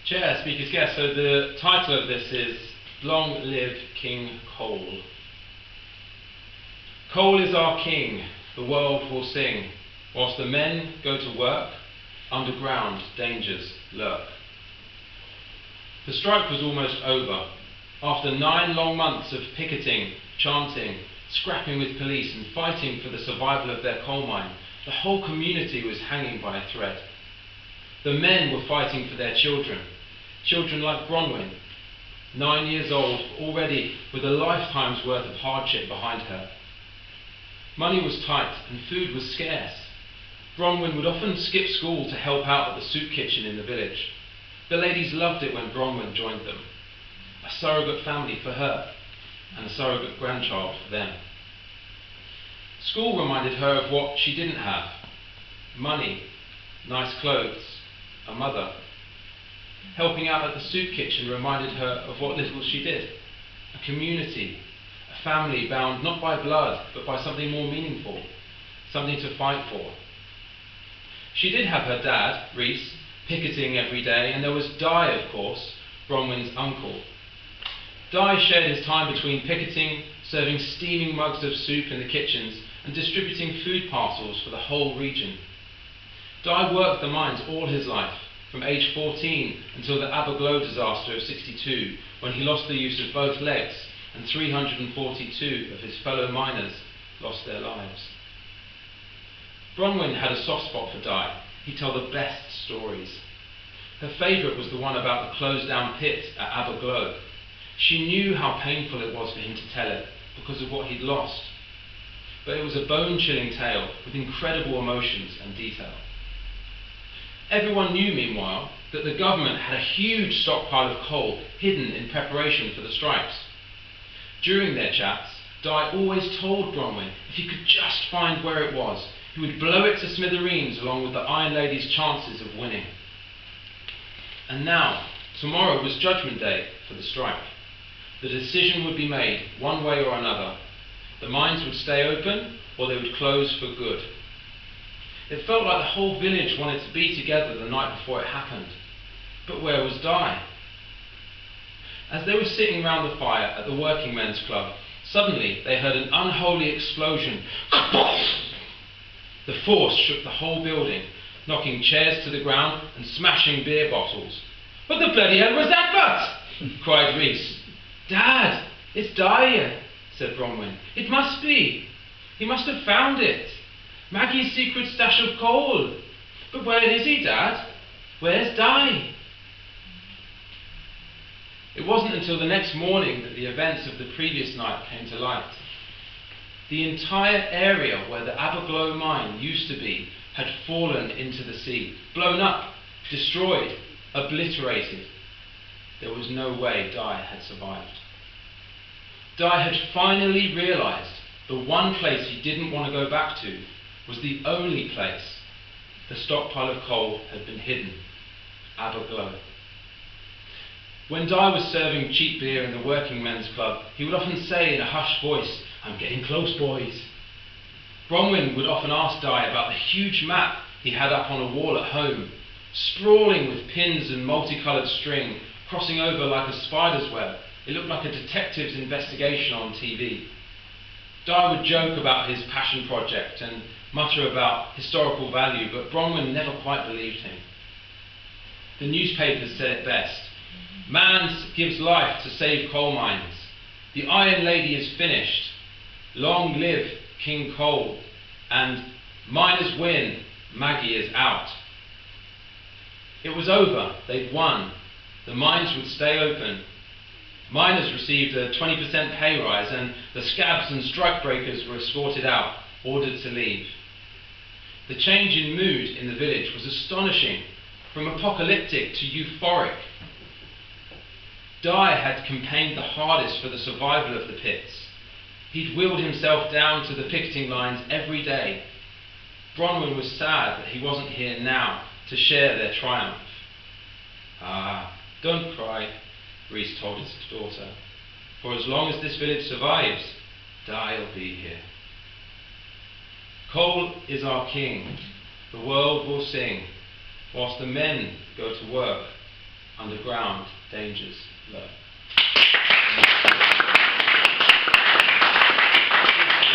Chair, Speaker's Guest. So the title of this is Long Live King Coal. Coal is our king, the world will sing. Whilst the men go to work, underground dangers lurk. The strike was almost over. After 9 long months of picketing, chanting, scrapping with police and fighting for the survival of their coal mine, the whole community was hanging by a thread. The men were fighting for their children like Bronwyn, 9 years old, already with a lifetime's worth of hardship behind her. Money was tight and food was scarce. Bronwyn would often skip school to help out at the soup kitchen in the village. The ladies loved it when Bronwyn joined them. A surrogate family for her and a surrogate grandchild for them. School reminded her of what she didn't have: money, nice clothes, a mother. Helping out at the soup kitchen reminded her of what little she did: a community, a family bound not by blood but by something more meaningful, something to fight for. She did have her dad, Rhys, picketing every day, and there was Di, of course, Bronwyn's uncle. Di shared his time between picketing, serving steaming mugs of soup in the kitchens, and distributing food parcels for the whole region. Di worked the mines all his life, from age 14 until the Aberglow disaster of '62, when he lost the use of both legs and 342 of his fellow miners lost their lives. Bronwyn had a soft spot for Di. He'd tell the best stories. Her favourite was the one about the closed down pit at Aberglow. She knew how painful it was for him to tell it because of what he'd lost. But it was a bone-chilling tale with incredible emotions and detail. Everyone knew, meanwhile, that the government had a huge stockpile of coal hidden in preparation for the strikes. During their chats, Di always told Bronwyn if he could just find where it was, he would blow it to smithereens along with the Iron Lady's chances of winning. And now, tomorrow was Judgment Day for the strike. The decision would be made one way or another. The mines would stay open or they would close for good. It felt like the whole village wanted to be together the night before it happened. But where was Di? As they were sitting round the fire at the Working Men's Club, suddenly they heard an unholy explosion. The force shook the whole building, knocking chairs to the ground and smashing beer bottles. "What the bloody hell was that but?" cried Rhys. "Dad, it's Di," said Bronwyn. "It must be. He must have found it. Maggie's secret stash of coal. But where is he, Dad? Where's Di?" It wasn't until the next morning that the events of the previous night came to light. The entire area where the Aberglow mine used to be had fallen into the sea, blown up, destroyed, obliterated. There was no way Di had survived. Di had finally realised the one place he didn't want to go back to was the only place the stockpile of coal had been hidden: Aberglow. When Di was serving cheap beer in the Working Men's Club, he would often say in a hushed voice, "I'm getting close, boys." Bronwyn would often ask Di about the huge map he had up on a wall at home, sprawling with pins and multicoloured string, crossing over like a spider's web. It looked like a detective's investigation on TV. Di would joke about his passion project and mutter about historical value, but Bronwyn never quite believed him. The newspapers said it best: "Man gives life to save coal mines. The Iron Lady is finished. Long live King Coal." And "Miners win, Maggie is out." It was over. They'd won. The mines would stay open. Miners received a 20% pay rise, and the scabs and strikebreakers were escorted out, ordered to leave. The change in mood in the village was astonishing, from apocalyptic to euphoric. Di had campaigned the hardest for the survival of the pits. He'd wheeled himself down to the picketing lines every day. Bronwyn was sad that he wasn't here now to share their triumph. "Ah, don't cry," Rhys told his daughter. "For as long as this village survives, Di'll be here. Coal is our king, the world will sing, whilst the men go to work, underground dangers lurk.